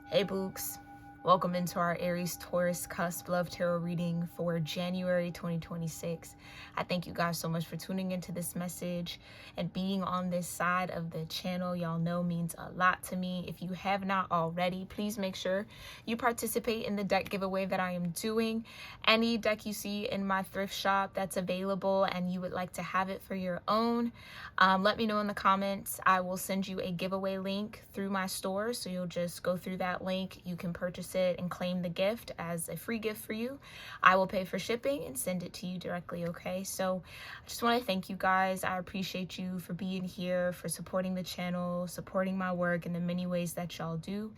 Hey Books, welcome into our Aries-Taurus cusp love tarot reading for January 2026. I thank you guys so much for tuning into this message and being on this side of the channel. Y'all know means a lot to me. If you have not already, please make sure you participate in the deck giveaway that I am doing. Any deck you see in my thrift shop that's available and you would like to have it for your own, let me know in the comments. I will send you a giveaway link through my store, so you'll just go through that link. You can purchase it and claim the gift as a free gift for you. I will pay for shipping and send it to you directly, okay? So I just want to thank you guys. I appreciate you for being here, for supporting the channel, supporting my work in the many ways that y'all do.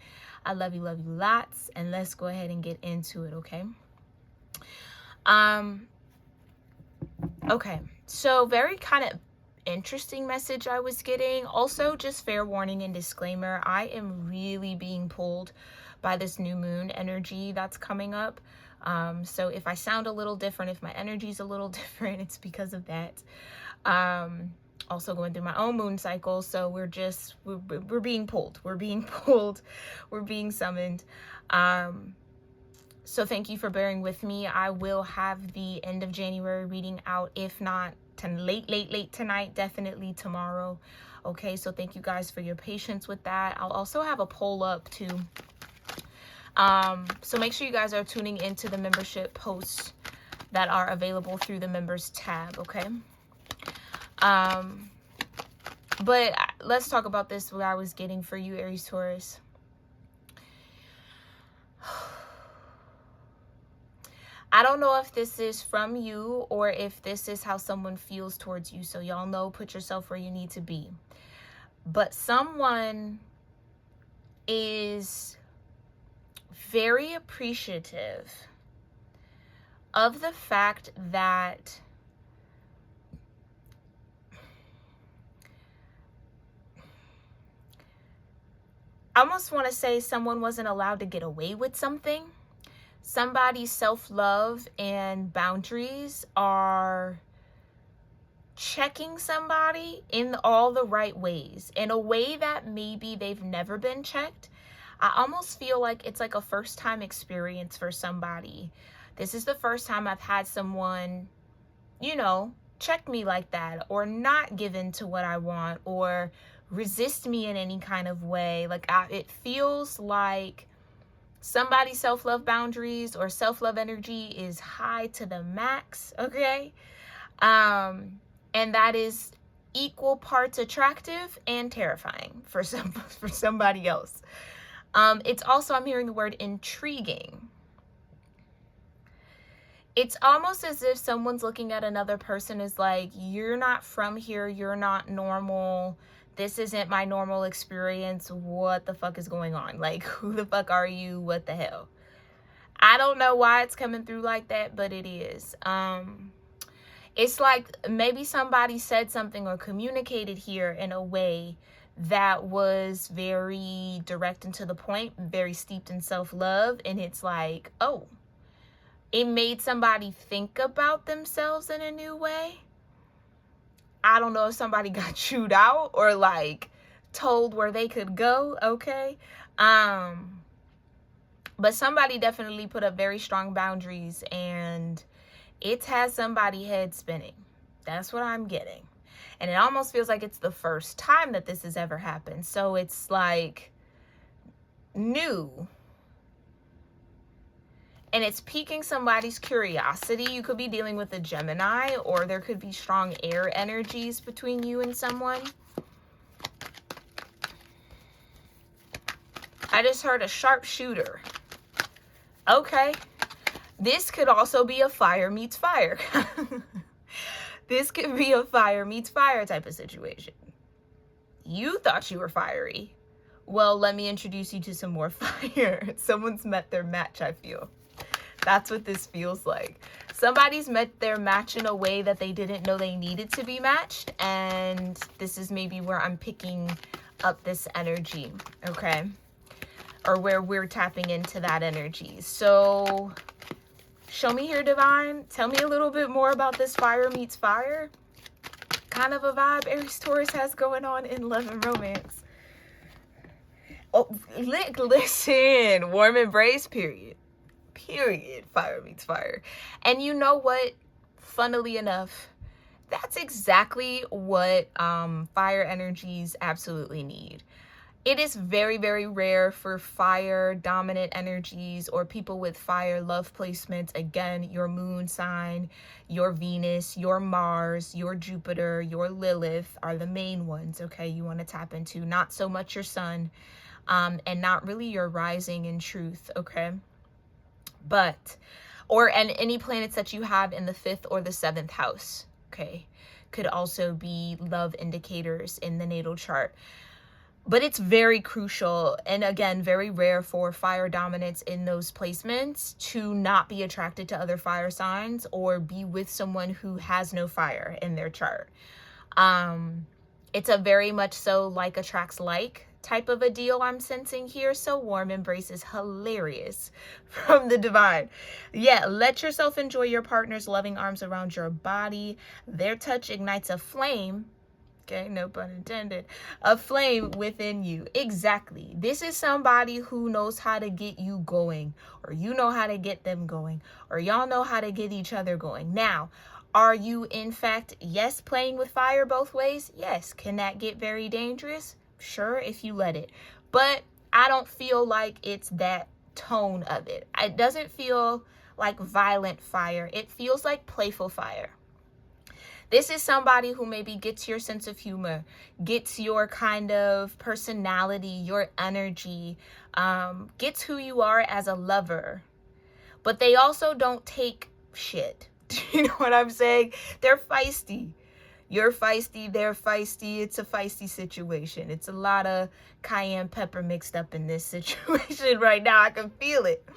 I love you lots, and let's go ahead and get into it, okay? Okay, so very kind of interesting message I was getting. Also, just fair warning and disclaimer, I am really being pulled by this new moon energy that's coming up. So if I sound a little different, if my energy's a little different, it's because of that. Also going through my own moon cycle, so we're being pulled, we're being summoned. So thank you for bearing with me. I will have the end of January reading out, if not late tonight, definitely tomorrow. Okay, so thank you guys for your patience with that. I'll also have a poll up too. So make sure you guys are tuning into the membership posts that are available through the members tab, okay? But let's talk about this, what I was getting for you, Aries Taurus. I don't know if this is from you or if this is how someone feels towards you. So y'all know, put yourself where you need to be. But someone is very appreciative of the fact that I almost want to say someone wasn't allowed to get away with something. Somebody's self-love and boundaries are checking somebody in all the right ways, in a way that maybe they've never been checked. I almost feel like it's like a first-time experience for somebody. This is the first time I've had someone, you know, check me like that, or not give in to what I want, or resist me in any kind of way. Like, it feels like somebody's self-love boundaries or self-love energy is high to the max, okay? And that is equal parts attractive and terrifying for somebody else. It's also, I'm hearing the word intriguing. It's almost as if someone's looking at another person as like, you're not from here, you're not normal, this isn't my normal experience, what the fuck is going on? Like, who the fuck are you? What the hell? I don't know why it's coming through like that, but it is. It's like maybe somebody said something or communicated here in a way that was very direct and to the point, very steeped in self-love, and it's like, oh, it made somebody think about themselves in a new way. I don't know if somebody got chewed out or like told where they could go, okay? But somebody definitely put up very strong boundaries, and it's had somebody head spinning. That's what I'm getting. And it almost feels like it's the first time that this has ever happened. So it's like new. And it's piquing somebody's curiosity. You could be dealing with a Gemini, or there could be strong air energies between you and someone. I just heard a sharpshooter. Okay. This could also be a fire meets fire. This could be a fire meets fire type of situation. You thought you were fiery. Well, let me introduce you to some more fire. Someone's met their match, I feel. That's what this feels like. Somebody's met their match in a way that they didn't know they needed to be matched. And this is maybe where I'm picking up this energy, okay? Or where we're tapping into that energy. So show me here, divine. Tell me a little bit more about this fire meets fire kind of a vibe Aries Taurus has going on in love and romance. Oh, listen, warm embrace, period. Period. Fire meets fire. And you know what? Funnily enough, that's exactly what fire energies absolutely need. It is very, very rare for fire dominant energies or people with fire love placements. Again, your moon sign, your Venus, your Mars, your Jupiter, your Lilith are the main ones, okay, you want to tap into. Not so much your sun, and not really your rising in truth, okay? But, and any planets that you have in the 5th or the 7th house, okay, could also be love indicators in the natal chart. But it's very crucial, and again, very rare for fire dominance in those placements to not be attracted to other fire signs or be with someone who has no fire in their chart. It's a very much so like attracts like type of a deal I'm sensing here. So warm embrace is hilarious from the divine. Yeah, let yourself enjoy your partner's loving arms around your body. Their touch ignites a flame. Okay, no pun intended. A flame within you. Exactly. This is somebody who knows how to get you going, or you know how to get them going, or y'all know how to get each other going. Now, are you in fact, yes, playing with fire both ways? Yes. Can that get very dangerous? Sure, if you let it. But I don't feel like it's that tone of it. It doesn't feel like violent fire. It feels like playful fire. This is somebody who maybe gets your sense of humor, gets your kind of personality, your energy, gets who you are as a lover. But they also don't take shit. You know what I'm saying? They're feisty. You're feisty, they're feisty. It's a feisty situation. It's a lot of cayenne pepper mixed up in this situation right now. I can feel it.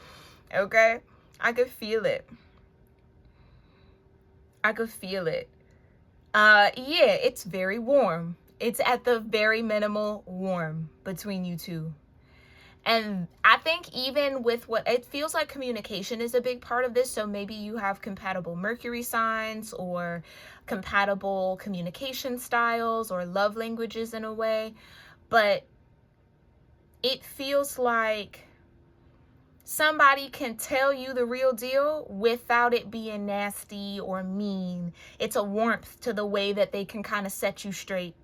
Okay? I could feel it. I could feel it. Yeah, it's very warm. It's at the very minimal warm between you two. And I think even with what it feels like, communication is a big part of this. So maybe you have compatible Mercury signs or compatible communication styles or love languages in a way. But it feels like somebody can tell you the real deal without it being nasty or mean. It's a warmth to the way that they can kind of set you straight.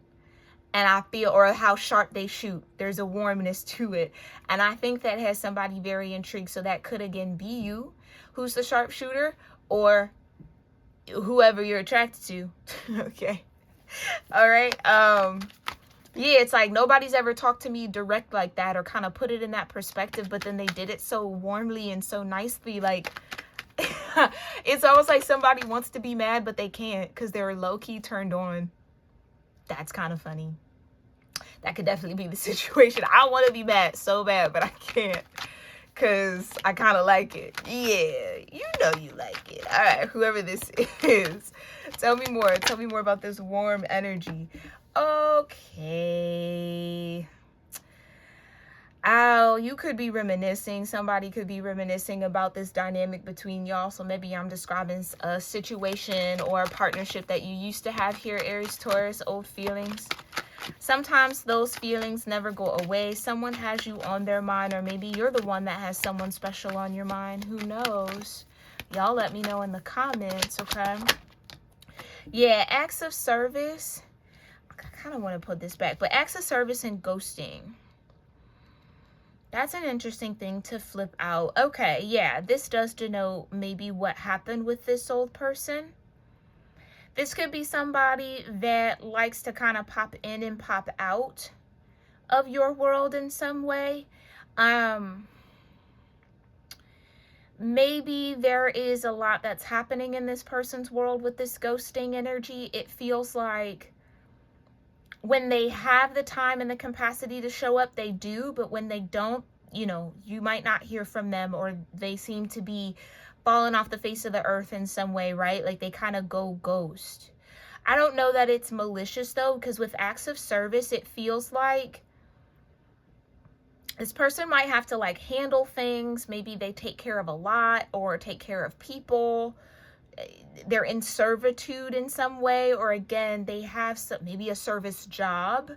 And I feel, or how sharp they shoot, there's a warmness to it. And I think that has somebody very intrigued. So that could again be you, who's the sharpshooter, or whoever you're attracted to. Okay. All right. Yeah, it's like nobody's ever talked to me direct like that or kind of put it in that perspective, but then they did it so warmly and so nicely. Like, it's almost like somebody wants to be mad, but they can't because they're low-key turned on. That's kind of funny. That could definitely be the situation. I want to be mad so bad, but I can't because I kind of like it. Yeah, you know you like it. All right, whoever this is, tell me more. Tell me more about this warm energy. Okay. Oh, you could be reminiscing. Somebody could be reminiscing about this dynamic between y'all. So maybe I'm describing a situation or a partnership that you used to have here, Aries, Taurus, old feelings. Sometimes those feelings never go away. Someone has you on their mind, or maybe you're the one that has someone special on your mind. Who knows? Y'all let me know in the comments, okay? Yeah, acts of service. I kind of want to put this back, but acts of service and ghosting. That's an interesting thing to flip out. Okay, yeah, this does denote maybe what happened with this old person. This could be somebody that likes to kind of pop in and pop out of your world in some way. Maybe there is a lot that's happening in this person's world with this ghosting energy. It feels like when they have the time and the capacity to show up, they do. But when they don't, you know, you might not hear from them, or they seem to be falling off the face of the earth in some way, right? Like they kind of go ghost. I don't know that it's malicious though, because with acts of service, it feels like this person might have to like handle things. Maybe they take care of a lot or take care of people. They're in servitude in some way, or again, they have some, maybe a service job,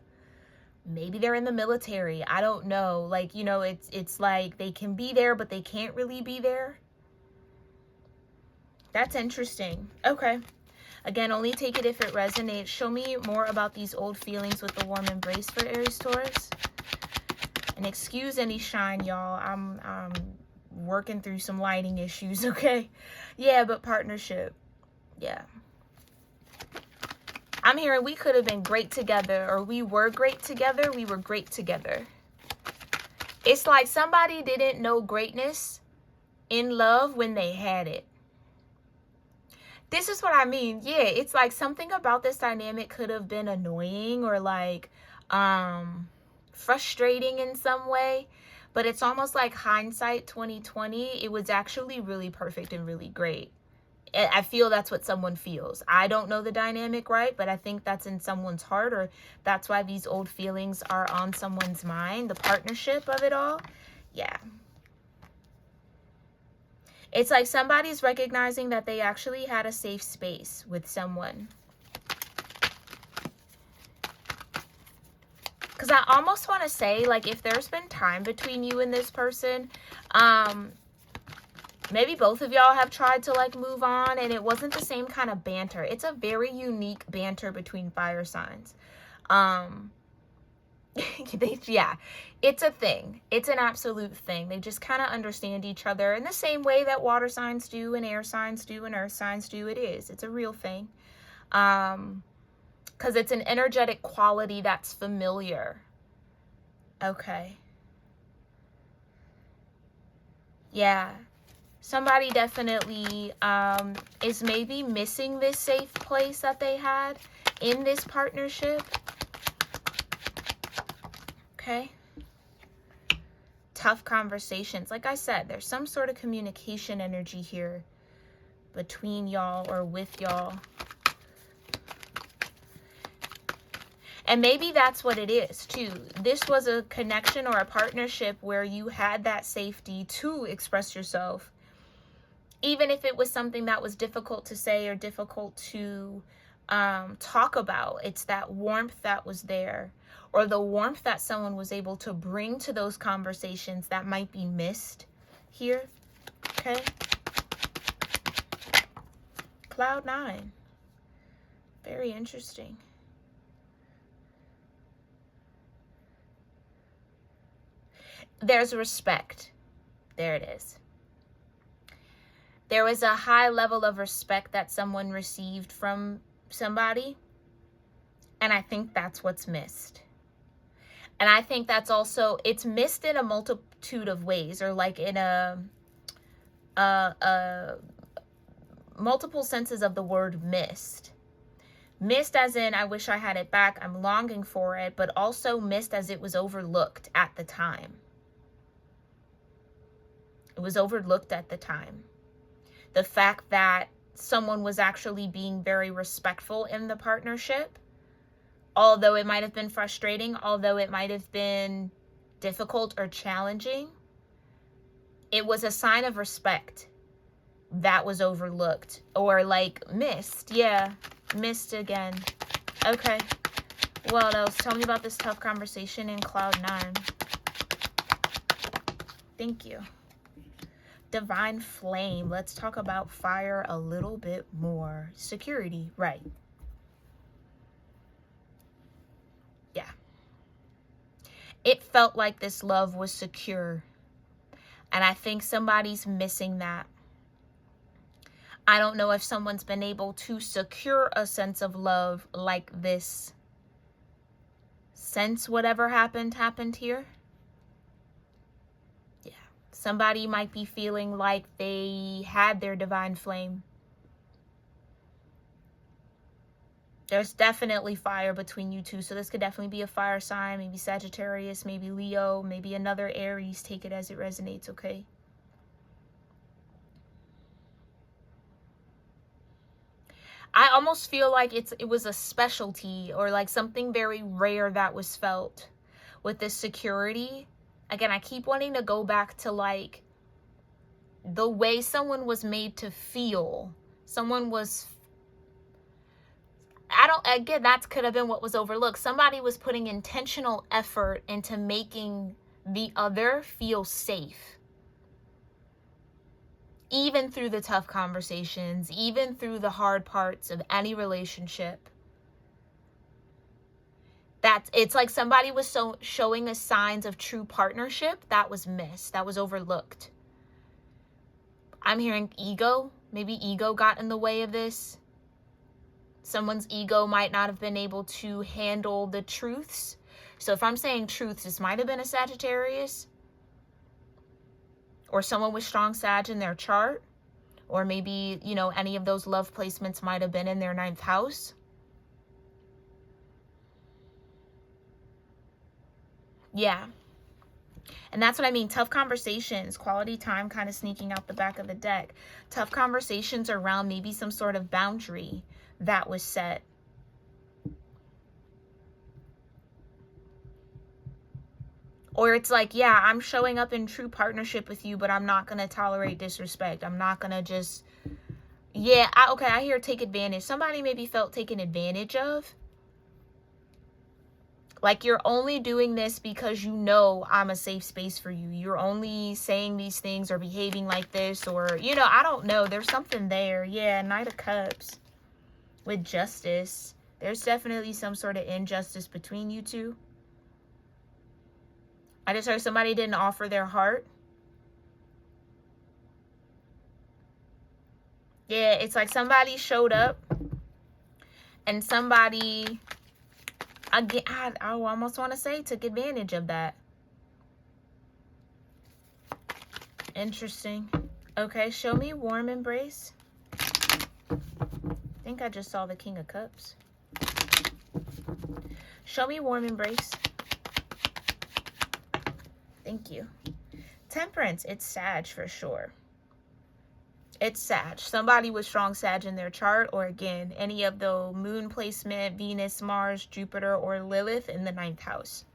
Maybe they're in the military. I don't know. Like, you know, it's like they can be there, but they can't really be there. That's interesting. Okay. Again, only take it if it resonates. Show me more about these old feelings with the warm embrace for Aries Taurus. And excuse any shine, y'all. I'm working through some lighting issues, okay? Yeah, but partnership. Yeah. I'm hearing we could have been great together, or we were great together. We were great together. It's like somebody didn't know greatness in love when they had it. This is what I mean. Yeah, it's like something about this dynamic could have been annoying or like frustrating in some way, but it's almost like hindsight 2020. It was actually really perfect and really great. I feel that's what someone feels. I don't know the dynamic, right? But I think that's in someone's heart, or that's why these old feelings are on someone's mind, the partnership of it all. Yeah. It's like somebody's recognizing that they actually had a safe space with someone. Because I almost want to say, like, if there's been time between you and this person, maybe both of y'all have tried to like move on and it wasn't the same kind of banter. It's a very unique banter between fire signs. Yeah, it's a thing. It's an absolute thing. They just kind of understand each other in the same way that water signs do and air signs do and earth signs do. It's a real thing. Because it's an energetic quality that's familiar. Okay. Yeah. Somebody definitely is maybe missing this safe place that they had in this partnership. Okay. Tough conversations. Like I said, there's some sort of communication energy here between y'all or with y'all. And maybe that's what it is too. This was a connection or a partnership where you had that safety to express yourself. Even if it was something that was difficult to say or difficult to talk about, it's that warmth that was there, or the warmth that someone was able to bring to those conversations that might be missed here. Okay. Cloud 9. Very interesting. There's respect. There it is. There was a high level of respect that someone received from somebody. And I think that's what's missed. And I think that's also, it's missed in a multitude of ways, or like in a multiple senses of the word missed. Missed as in, I wish I had it back, I'm longing for it, but also missed as it was overlooked at the time. It was overlooked at the time. The fact that someone was actually being very respectful in the partnership, although it might have been frustrating, although it might have been difficult or challenging, it was a sign of respect that was overlooked or like missed. Yeah, missed again. Okay. What else? Tell me about this tough conversation in Cloud 9. Thank you. Divine flame. Let's talk about fire a little bit more. Security, right. Yeah. It felt like this love was secure. And I think somebody's missing that. I don't know if someone's been able to secure a sense of love like this since whatever happened here. Yeah. Somebody might be feeling like they had their divine flame. There's definitely fire between you two. So this could definitely be a fire sign, maybe Sagittarius, maybe Leo, maybe another Aries. Take it as it resonates, okay? I almost feel like it was a specialty or like something very rare that was felt with this security. Again, I keep wanting to go back to like the way someone was made to feel. Someone was, again, that could have been what was overlooked. Somebody was putting intentional effort into making the other feel safe. Even through the tough conversations, even through the hard parts of any relationship. It's like somebody was showing us signs of true partnership that was missed, that was overlooked. I'm hearing ego. Maybe ego got in the way of this. Someone's ego might not have been able to handle the truths. So if I'm saying truths, this might have been a Sagittarius. Or someone with strong Sag in their chart. Or maybe, you know, any of those love placements might have been in their 9th house. Yeah. And that's what I mean. Tough conversations, quality time kind of sneaking out the back of the deck. Tough conversations around maybe some sort of boundary that was set. Or it's like, yeah, I'm showing up in true partnership with you, but I'm not going to tolerate disrespect. I'm not going to just, yeah, okay, I hear take advantage. Somebody maybe felt taken advantage of. Like you're only doing this because you know I'm a safe space for you. You're only saying these things or behaving like this or, you know, I don't know. There's something there. Yeah, Knight of Cups with justice. There's definitely some sort of injustice between you two. I just heard somebody didn't offer their heart. Yeah, it's like somebody showed up and somebody, again, I almost want to say took advantage of that. Interesting. Okay, show me warm embrace. I think I just saw the King of Cups. Show me warm embrace. Thank you. Temperance, it's Sag for sure. It's Sag. Somebody with strong Sag in their chart, or again, any of the moon placement, Venus, Mars, Jupiter, or Lilith in the 9th house.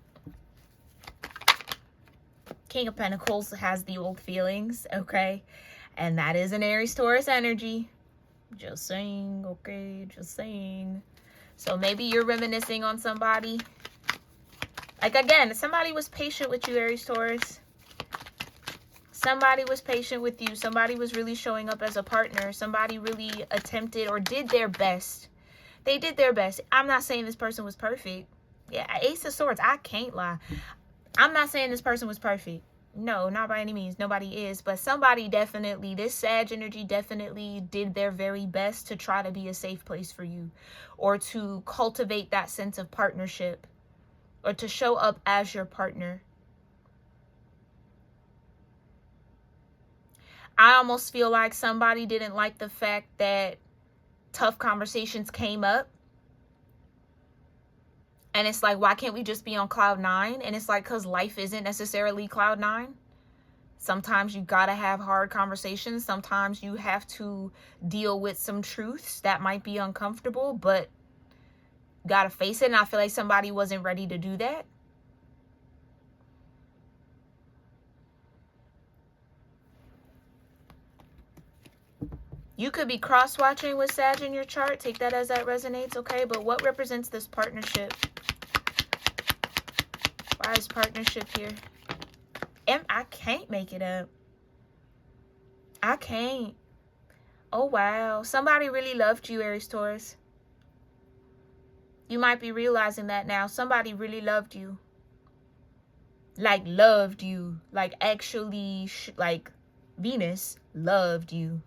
King of Pentacles has the old feelings, okay? And that is an Aries-Taurus energy. Just saying, okay? Just saying. So maybe you're reminiscing on somebody. Like, again, somebody was patient with you, Aries-Taurus. Somebody was patient with you. Somebody was really showing up as a partner. Somebody really attempted or did their best. They did their best. I'm not saying this person was perfect. Yeah, Ace of Swords, I can't lie. I'm not saying this person was perfect. No, not by any means. Nobody is. But somebody definitely, this Sag energy definitely did their very best to try to be a safe place for you. Or to cultivate that sense of partnership. Or to show up as your partner. I almost feel like somebody didn't like the fact that tough conversations came up. And it's like, why can't we just be on cloud 9? And it's like, because life isn't necessarily cloud 9. Sometimes you gotta have hard conversations. Sometimes you have to deal with some truths that might be uncomfortable, but gotta face it. And I feel like somebody wasn't ready to do that. You could be cross-watching with Sag in your chart. Take that as that resonates, okay? But what represents this partnership? Why is partnership here? I can't make it up. I can't. Oh, wow. Somebody really loved you, Aries-Taurus. You might be realizing that now. Somebody really loved you. Like, loved you. Like, actually, like, Venus loved you.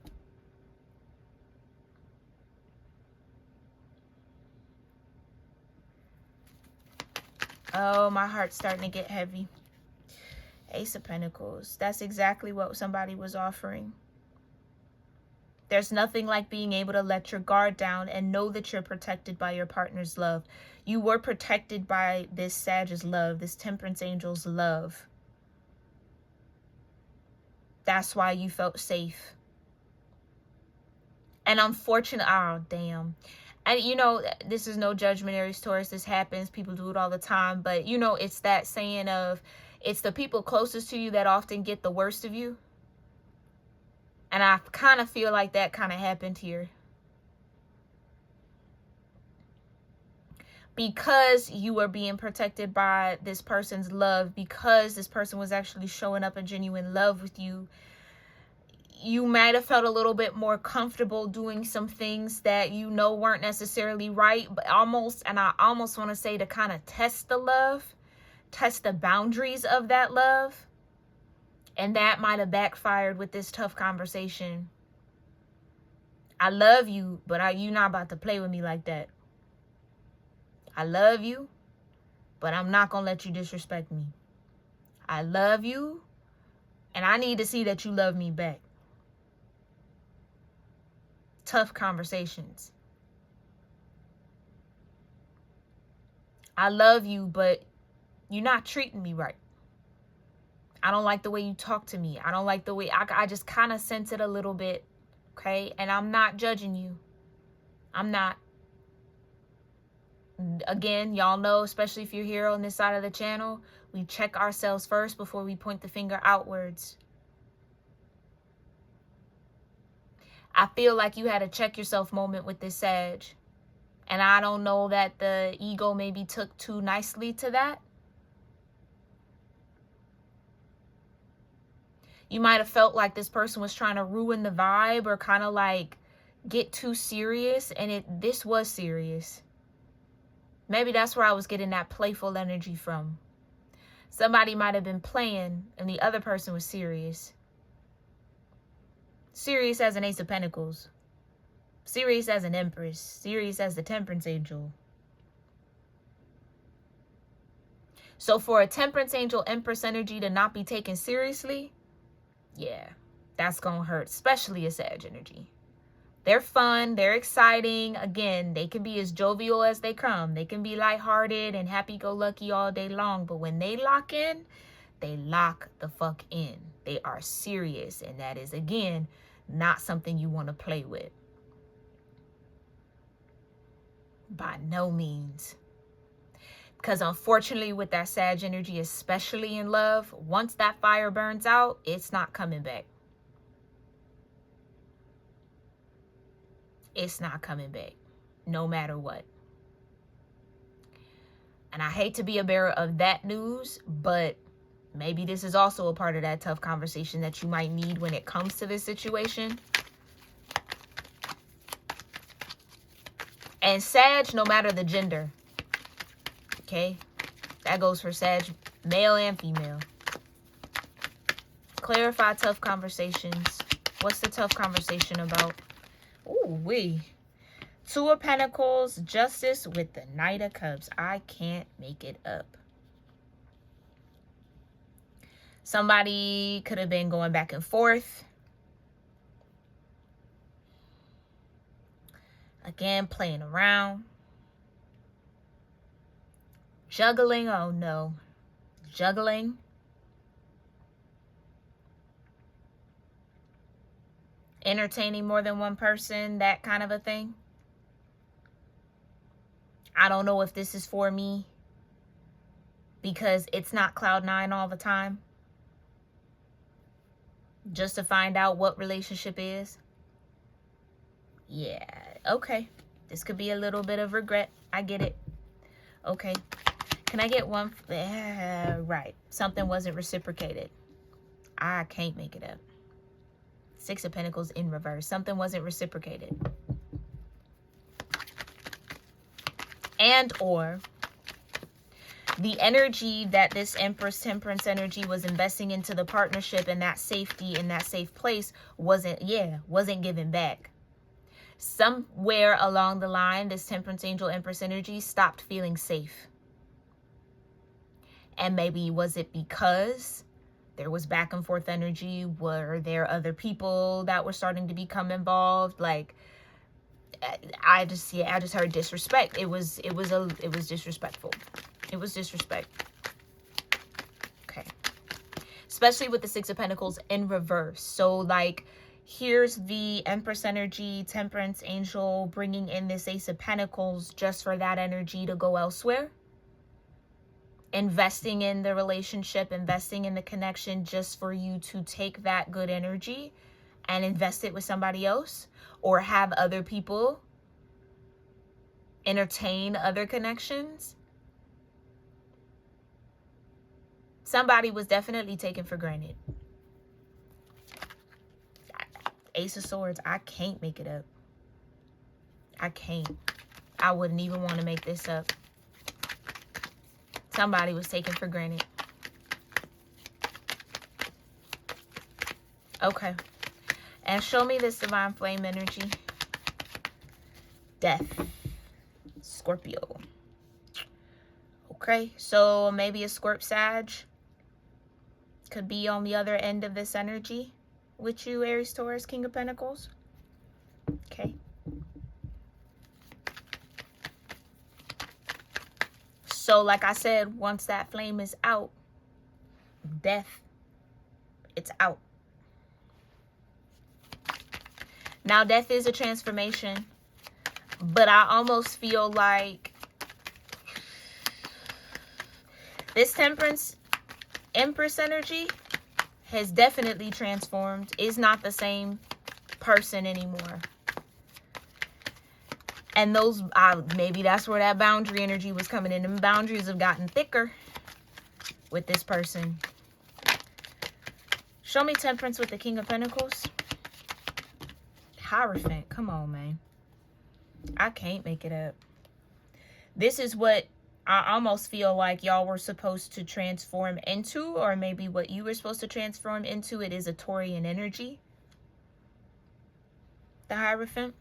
Oh, my heart's starting to get heavy. Ace of Pentacles. That's exactly what somebody was offering. There's nothing like being able to let your guard down and know that you're protected by your partner's love. You were protected by this Sag's love, this Temperance Angel's love. That's why you felt safe. And unfortunately, oh, damn. And, you know, this is no judgment, Aries-Taurus. This happens. People do it all the time. But, you know, it's that saying of, it's the people closest to you that often get the worst of you. And I kind of feel like that kind of happened here. because you were being protected by this person's love, because this person was actually showing up in genuine love with you, you might have felt a little bit more comfortable doing some things that you know weren't necessarily right, but almost, and I almost want to say, to kind of test the love, test the boundaries of that love. And that might have backfired with this tough conversation. I love you, but you not about to play with me like that. I love you, but I'm not going to let you disrespect me. I love you, and I need to see that you love me back. Tough conversations. I love you, but you're not treating me right. I don't like the way you talk to me. I don't like the way, I just kind of sense it a little bit, okay? And I'm not judging you. I'm not. Again, y'all know, especially if you're here on this side of the channel, we check ourselves first before we point the finger outwards. I feel like you had a check yourself moment with this Sag. And I don't know that the ego maybe took too nicely to that. You might have felt like this person was trying to ruin the vibe or kind of like get too serious. And this was serious. Maybe that's where I was getting that playful energy from. Somebody might have been playing and the other person was serious. Serious as an Ace of Pentacles. Serious as an Empress. Serious as the Temperance Angel. So for a Temperance Angel Empress energy to not be taken seriously, yeah, that's going to hurt, especially a Sag energy. They're fun. They're exciting. Again, they can be as jovial as they come. They can be lighthearted and happy-go-lucky all day long. But when they lock in, they lock the fuck in. They are serious. And that is, again, not something you want to play with. By no means. Because unfortunately with that Sag energy, especially in love, once that fire burns out, it's not coming back. It's not coming back, no matter what. And I hate to be a bearer of that news, but maybe this is also a part of that tough conversation that you might need when it comes to this situation. And Sag, no matter the gender, okay? That goes for Sag, male and female. Clarify tough conversations. What's the tough conversation about? Ooh, wee. Two of Pentacles, Justice with the Knight of Cups. I can't make it up. Somebody could have been going back and forth. Again, playing around. Juggling, oh no. Juggling. Entertaining more than one person, that kind of a thing. I don't know if this is for me because it's not cloud nine all the time. Just to find out what relationship is. Yeah, okay. This could be a little bit of regret. I get it. Okay. Can I get one? Right. Something wasn't reciprocated. I can't make it up. Six of Pentacles in reverse. Something wasn't reciprocated. And or the energy that this Empress Temperance energy was investing into the partnership and that safety in that safe place wasn't given back. Somewhere along the line, this Temperance Angel Empress energy stopped feeling safe. And maybe was it because there was back and forth energy? Were there other people that were starting to become involved? Like, I just heard disrespect. It was disrespectful. It was disrespect. Okay. Especially with the Six of Pentacles in reverse. So like, here's the Empress energy, Temperance Angel bringing in this Ace of Pentacles just for that energy to go elsewhere. Investing in the relationship, investing in the connection just for you to take that good energy and invest it with somebody else, or have other people entertain other connections. Somebody was definitely taken for granted. Ace of Swords, I can't make it up. I can't. I wouldn't even want to make this up. Somebody was taken for granted. Okay. And show me this divine flame energy. Death. Scorpio. Okay. So maybe a Scorp Sag could be on the other end of this energy with you, Aries, Taurus, King of Pentacles. Okay. So like I said, once that flame is out, death, it's out. Now, death is a transformation, but I almost feel like this Temperance Empress energy has definitely transformed. Is not the same person anymore. And those, maybe that's where that boundary energy was coming in. And boundaries have gotten thicker with this person. Show me Temperance with the King of Pentacles. Hierophant, come on, man. I can't make it up. This is what I almost feel like y'all were supposed to transform into, or maybe what you were supposed to transform into. It is a Taurian energy. The Hierophant.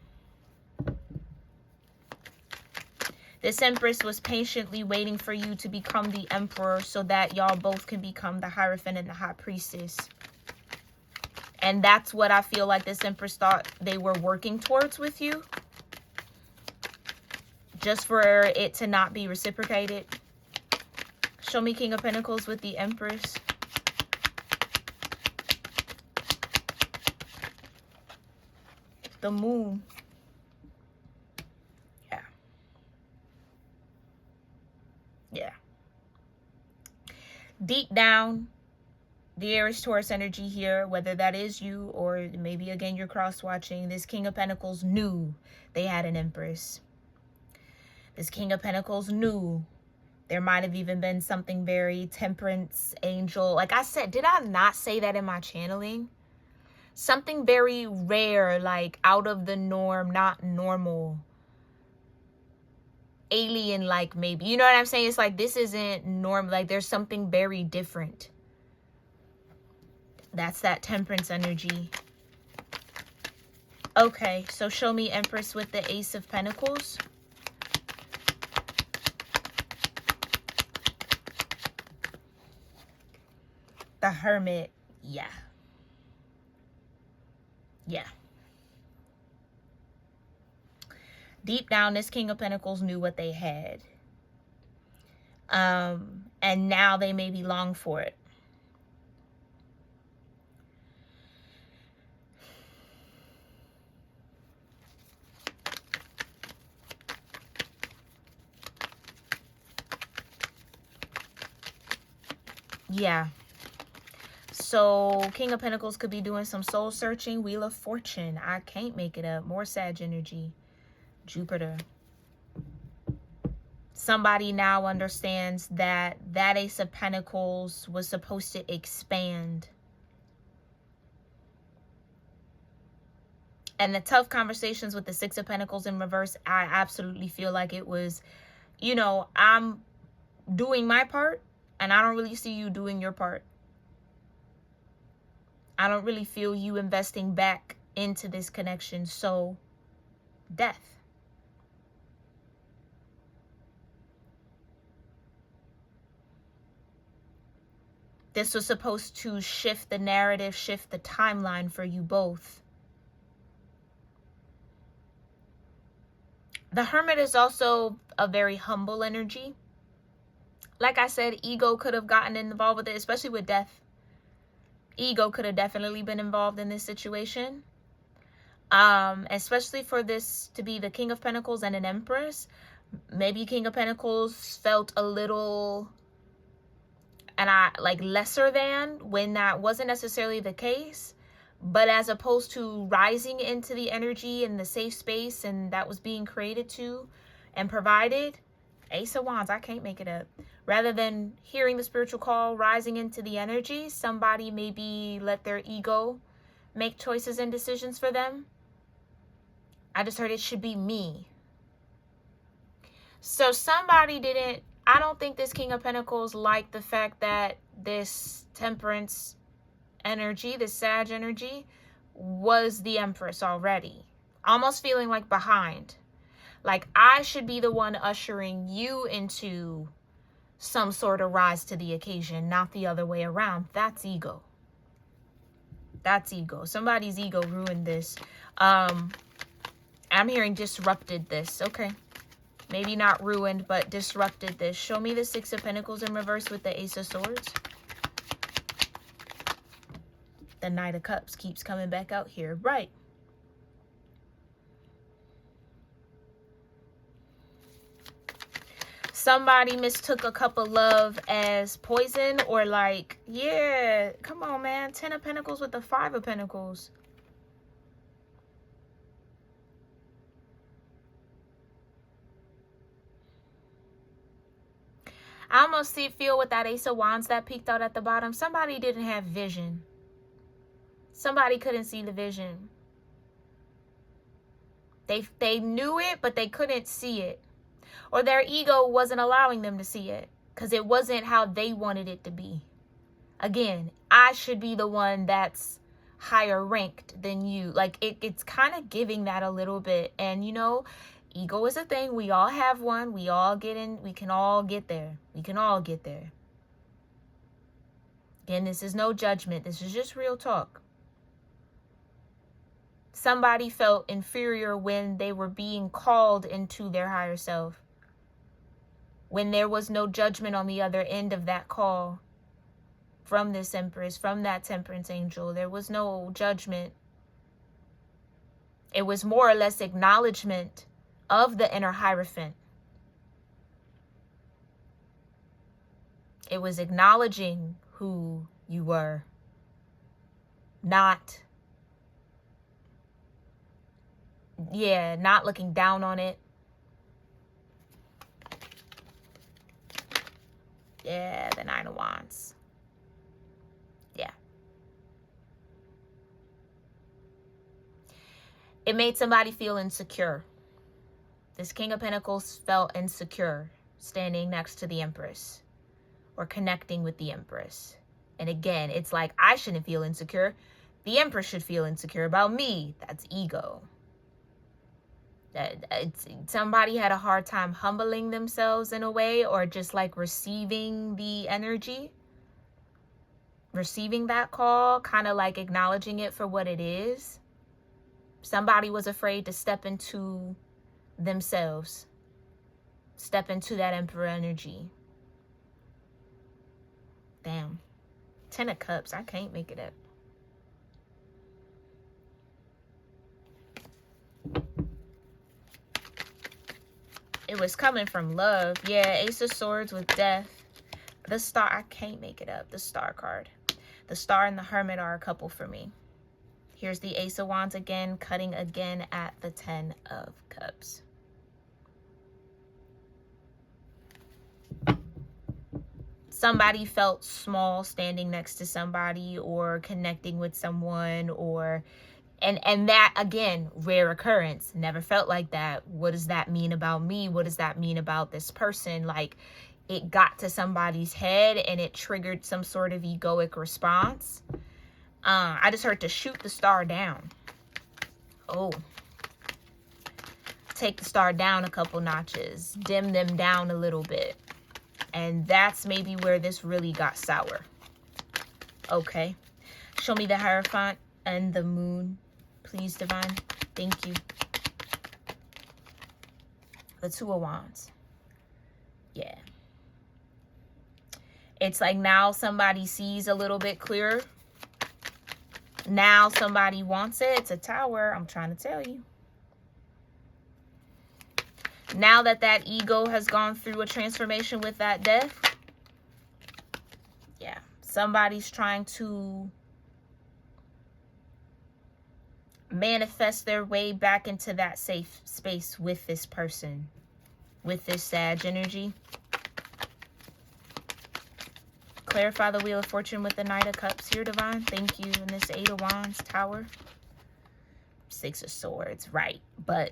This Empress was patiently waiting for you to become the Emperor so that y'all both can become the Hierophant and the High Priestess. And that's what I feel like this Empress thought they were working towards with you. Just for it to not be reciprocated. Show me King of Pentacles with the Empress. The Moon. Yeah. Yeah. Deep down, the Aries Taurus energy here, whether that is you or maybe again you're cross-watching, this King of Pentacles knew they had an Empress. This King of Pentacles knew there might have even been something very temperance, angel. Like I said, did I not say that in my channeling? Something very rare, like out of the norm, not normal. Alien-like maybe. You know what I'm saying? It's like this isn't normal. Like there's something very different. That's that temperance energy. Okay, so show me Empress with the Ace of Pentacles. The Hermit. Yeah. Yeah. Deep down, this King of Pentacles knew what they had. And now they maybe long for it. Yeah. So King of Pentacles could be doing some soul searching. Wheel of Fortune. I can't make it up. More Sag energy. Jupiter. Somebody now understands that that Ace of Pentacles was supposed to expand. And the tough conversations with the Six of Pentacles in reverse, I absolutely feel like it was, you know, I'm doing my part and I don't really see you doing your part. I don't really feel you investing back into this connection. So, death. This was supposed to shift the narrative, shift the timeline for you both. The Hermit is also a very humble energy. Like I said, ego could have gotten involved with it, especially with death. Ego could have definitely been involved in this situation. Especially for this to be the King of Pentacles and an Empress. Maybe King of Pentacles felt a little, and like lesser than, when that wasn't necessarily the case. But as opposed to rising into the energy and the safe space and that was being created to, and provided. Ace of Wands, I can't make it up. Rather than hearing the spiritual call, rising into the energy, somebody maybe let their ego make choices and decisions for them. I just heard it should be me. So somebody didn't, I don't think this King of Pentacles liked the fact that this Temperance energy, this Sag energy, was the Empress already. Almost feeling like behind. Like I should be the one ushering you into some sort of rise to the occasion, not the other way around. That's ego. That's ego. Somebody's ego ruined this. I'm hearing disrupted this. Okay. Maybe not ruined, but disrupted this. Show me the Six of Pentacles in reverse with the Ace of Swords. The Knight of Cups keeps coming back out here. Right. Somebody mistook a cup of love as poison, or like, yeah, come on, man. 10 of Pentacles with the 5 of Pentacles. I almost feel with that Ace of Wands that peeked out at the bottom. Somebody didn't have vision. Somebody couldn't see the vision. They knew it, but they couldn't see it. Or their ego wasn't allowing them to see it because it wasn't how they wanted it to be. Again, I should be the one that's higher ranked than you. Like it's kind of giving that a little bit. And you know, ego is a thing. We all have one. We all get in. We can all get there. We can all get there. Again, this is no judgment. This is just real talk. Somebody felt inferior when they were being called into their higher self. When there was no judgment on the other end of that call from this Empress, from that Temperance angel. There was no judgment. It was more or less acknowledgement of the inner Hierophant. It was acknowledging who you were, not looking down on it. Yeah, the 9 of Wands. Yeah. It made somebody feel insecure. This King of Pentacles felt insecure standing next to the Empress or connecting with the Empress. And again, it's like, I shouldn't feel insecure. The Empress should feel insecure about me. That's ego. Somebody had a hard time humbling themselves in a way, or just like receiving the energy, receiving that call, kind of like acknowledging it for what it is. Somebody was afraid to step into themselves, step into that Emperor energy. Damn. 10 of Cups. I can't make it up. It was coming from love. Yeah, Ace of Swords with Death. The Star, I can't make it up. The Star card. The Star and the Hermit are a couple for me. Here's the Ace of Wands again, cutting again at the 10 of Cups. Somebody felt small standing next to somebody or connecting with someone, or and that, again, rare occurrence. Never felt like that. What does that mean about me? What does that mean about this person? Like, it got to somebody's head and it triggered some sort of egoic response. I just heard to shoot the star down. Oh. Take the star down a couple notches. Dim them down a little bit. And that's maybe where this really got sour. Okay. Show me the Hierophant and the Moon, please, Divine. Thank you. The 2 of Wands. Yeah. It's like now somebody sees a little bit clearer. Now somebody wants it. It's a Tower. I'm trying to tell you. Now that that ego has gone through a transformation with that death. Yeah. Somebody's trying to manifest their way back into that safe space with this person. with this Sag energy. Clarify the Wheel of Fortune with the Knight of Cups here, Divine. Thank you. And this 8 of Wands, Tower. 6 of Swords, right. But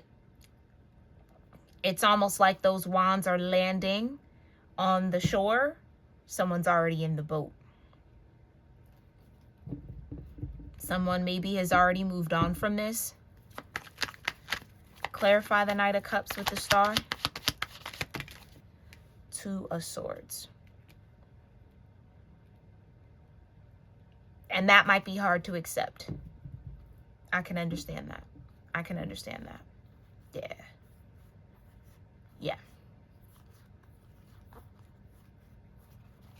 it's almost like those wands are landing on the shore. Someone's already in the boat. Someone maybe has already moved on from this. Clarify the Knight of Cups with the Star. 2 of Swords. And that might be hard to accept. I can understand that. I can understand that. Yeah. Yeah.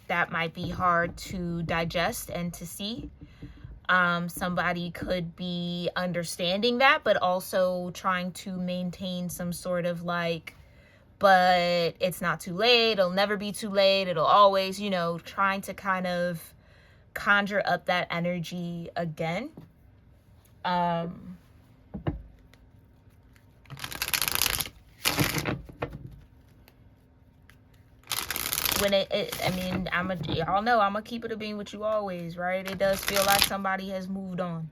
That might be hard to digest and to see. Somebody could be understanding that, but also trying to maintain some sort of like, but it's not too late. It'll never be too late. It'll always, you know, trying to kind of conjure up that energy again. When I mean, y'all know I'm gonna keep it a beam with you always, right? It does feel like somebody has moved on.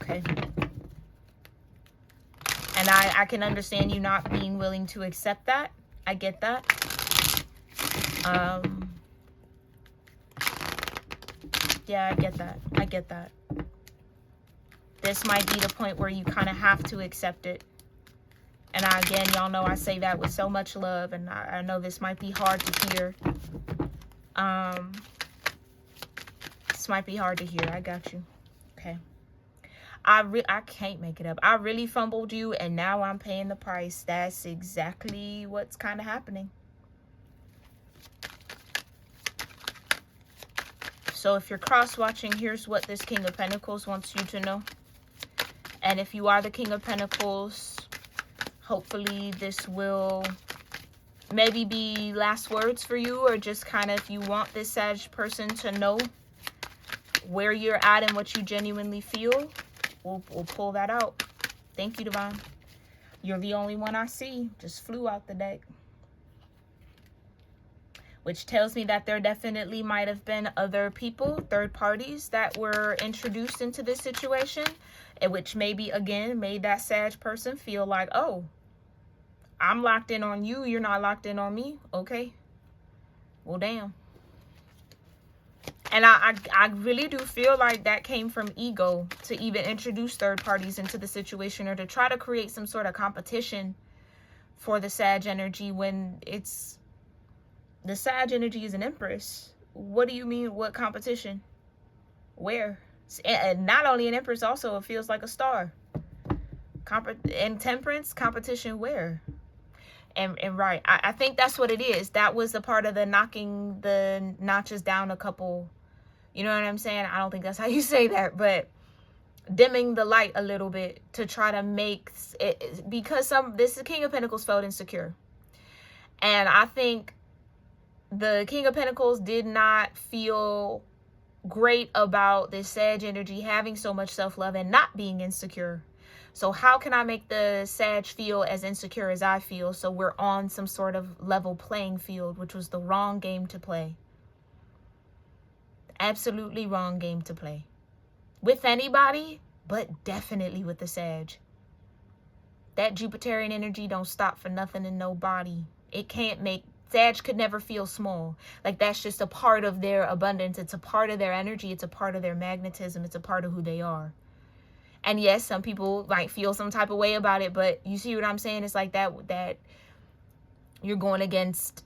Okay. And I can understand you not being willing to accept that. I get that. Yeah, I get that. I get that. This might be the point where you kind of have to accept it. And again, y'all know I say that with so much love, and I know this might be hard to hear. This might be hard to hear. I got you. Okay. I can't make it up. I really fumbled you, and now I'm paying the price. That's exactly what's kind of happening. So if you're cross-watching, here's what this King of Pentacles wants you to know. And if you are the King of Pentacles, hopefully this will maybe be last words for you, or just kind of if you want this Sag person to know where you're at and what you genuinely feel, we'll pull that out. Thank you, Divine. You're the only one I see. Just flew out the deck. Which tells me that there definitely might have been other people, third parties, that were introduced into this situation, and which maybe, again, made that Sag person feel like, oh, I'm locked in on you, you're not locked in on me. Okay. Well, damn. And I really do feel like that came from ego to even introduce third parties into the situation, or to try to create some sort of competition for the Sag energy when it's... The Sag energy is an Empress. What do you mean, what competition? Where? And not only an Empress, also it feels like a star. And Temperance, competition where? And right, I think that's what it is. That was the part of the knocking the notches down a couple. You know what I'm saying? I don't think that's how you say that, but dimming the light a little bit to try to make it, because this King of Pentacles felt insecure. And I think the King of Pentacles did not feel great about this Sag energy having so much self-love and not being insecure. So how can I make the Sag feel as insecure as I feel, so we're on some sort of level playing field, which was the wrong game to play. Absolutely wrong game to play. With anybody, but definitely with the Sag. That Jupiterian energy don't stop for nothing and nobody. It can't make... Sag could never feel small. Like, that's just a part of their abundance. It's a part of their energy. It's a part of their magnetism. It's a part of who they are. And yes, some people might feel some type of way about it, but you see what I'm saying? It's like that you're going against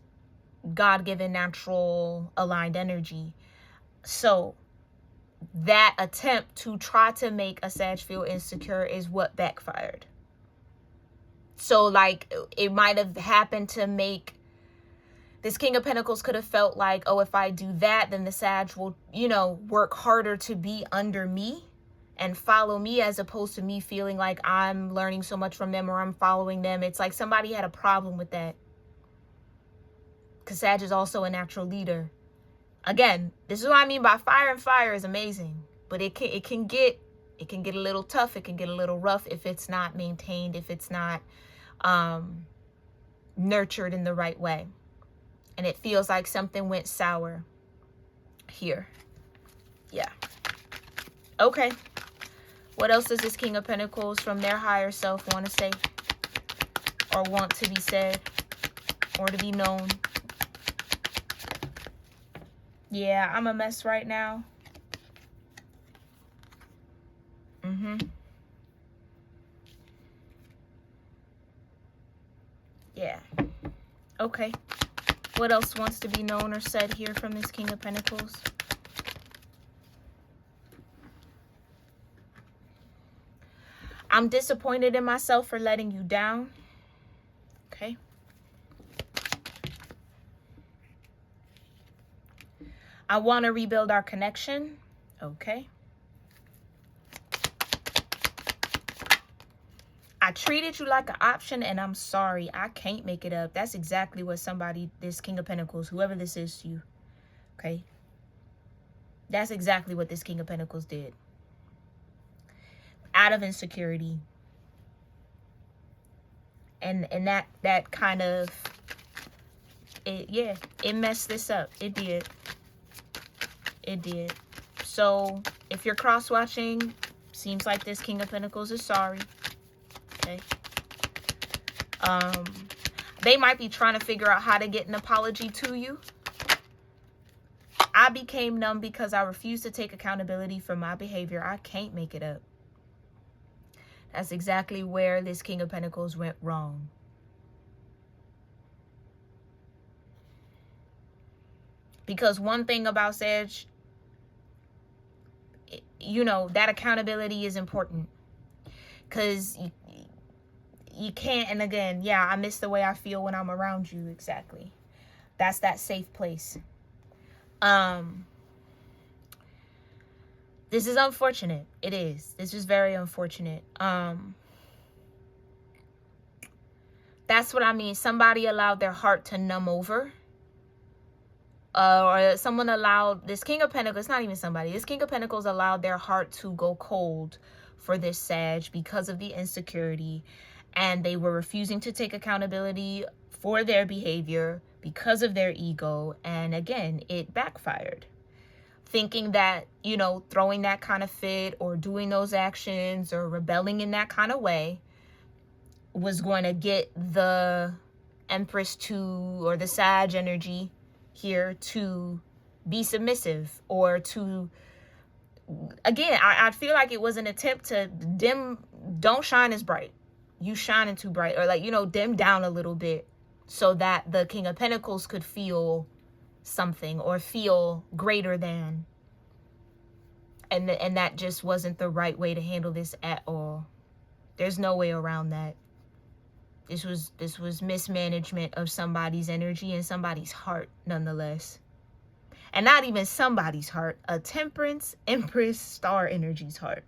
God-given, natural, aligned energy. So that attempt to try to make a Sag feel insecure is what backfired. So, like, it might have happened to make... This King of Pentacles could have felt like, oh, if I do that, then the Sag will, you know, work harder to be under me and follow me, as opposed to me feeling like I'm learning so much from them or I'm following them. It's like somebody had a problem with that. Because Sag is also a natural leader. Again, this is what I mean by fire, and fire is amazing. But it can get a little tough. It can get a little rough if it's not maintained, if it's not nurtured in the right way. And it feels like something went sour here. Yeah. Okay. What else does this King of Pentacles from their higher self want to say? Or want to be said? Or to be known? Yeah, I'm a mess right now. Yeah. Okay. What else wants to be known or said here from this King of Pentacles? I'm disappointed in myself for letting you down. Okay. I want to rebuild our connection. Okay. I treated you like an option and I'm sorry. I can't make it up. That's exactly what somebody, this King of Pentacles, whoever this is to you. Okay. That's exactly what this King of Pentacles did. Out of insecurity. And that kind of, it messed this up. It did. It did. So if you're cross-watching, seems like this King of Pentacles is sorry. Okay. They might be trying to figure out how to get an apology to you. I became numb because I refused to take accountability for my behavior. I can't make it up. That's exactly where this King of Pentacles went wrong. Because one thing about Sag, you know, that accountability is important. Because you can't, and again, yeah, I miss the way I feel when I'm around you. Exactly. That's that safe place. This is unfortunate. It is. This is very unfortunate. That's what I mean. Somebody allowed their heart to numb over. Or someone allowed, this King of Pentacles, it's not even somebody. This King of Pentacles allowed their heart to go cold for this Sag because of the insecurity. And they were refusing to take accountability for their behavior because of their ego. And again, it backfired. Thinking that, you know, throwing that kind of fit or doing those actions or rebelling in that kind of way was going to get the Empress to, or the Sag energy here, to be submissive or to, again, I feel like it was an attempt to don't shine as bright. You shining too bright, or like, you know, dim down a little bit so that the King of Pentacles could feel something or feel greater than. And that just wasn't the right way to handle this at all. There's no way around that. This was mismanagement of somebody's energy and somebody's heart, nonetheless. And not even somebody's heart, a Temperance, Empress, Star energy's heart.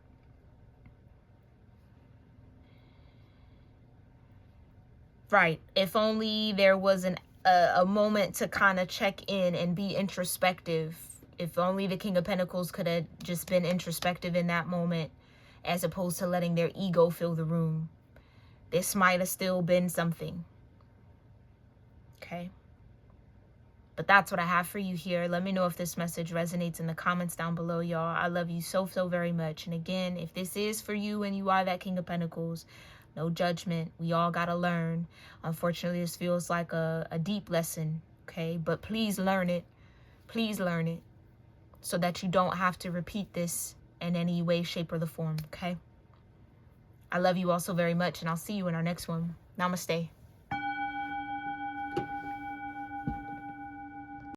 Right. If only there was a moment to kind of check in and be introspective. If only the King of Pentacles could have just been introspective in that moment, as opposed to letting their ego fill the room. This might have still been something. Okay. But that's what I have for you here. Let me know if this message resonates in the comments down below, y'all. I love you so, so very much. And again, if this is for you and you are that King of Pentacles, no judgment. We all got to learn. Unfortunately, this feels like a deep lesson, okay? But please learn it. Please learn it so that you don't have to repeat this in any way, shape, or the form, okay? I love you all so very much, and I'll see you in our next one. Namaste.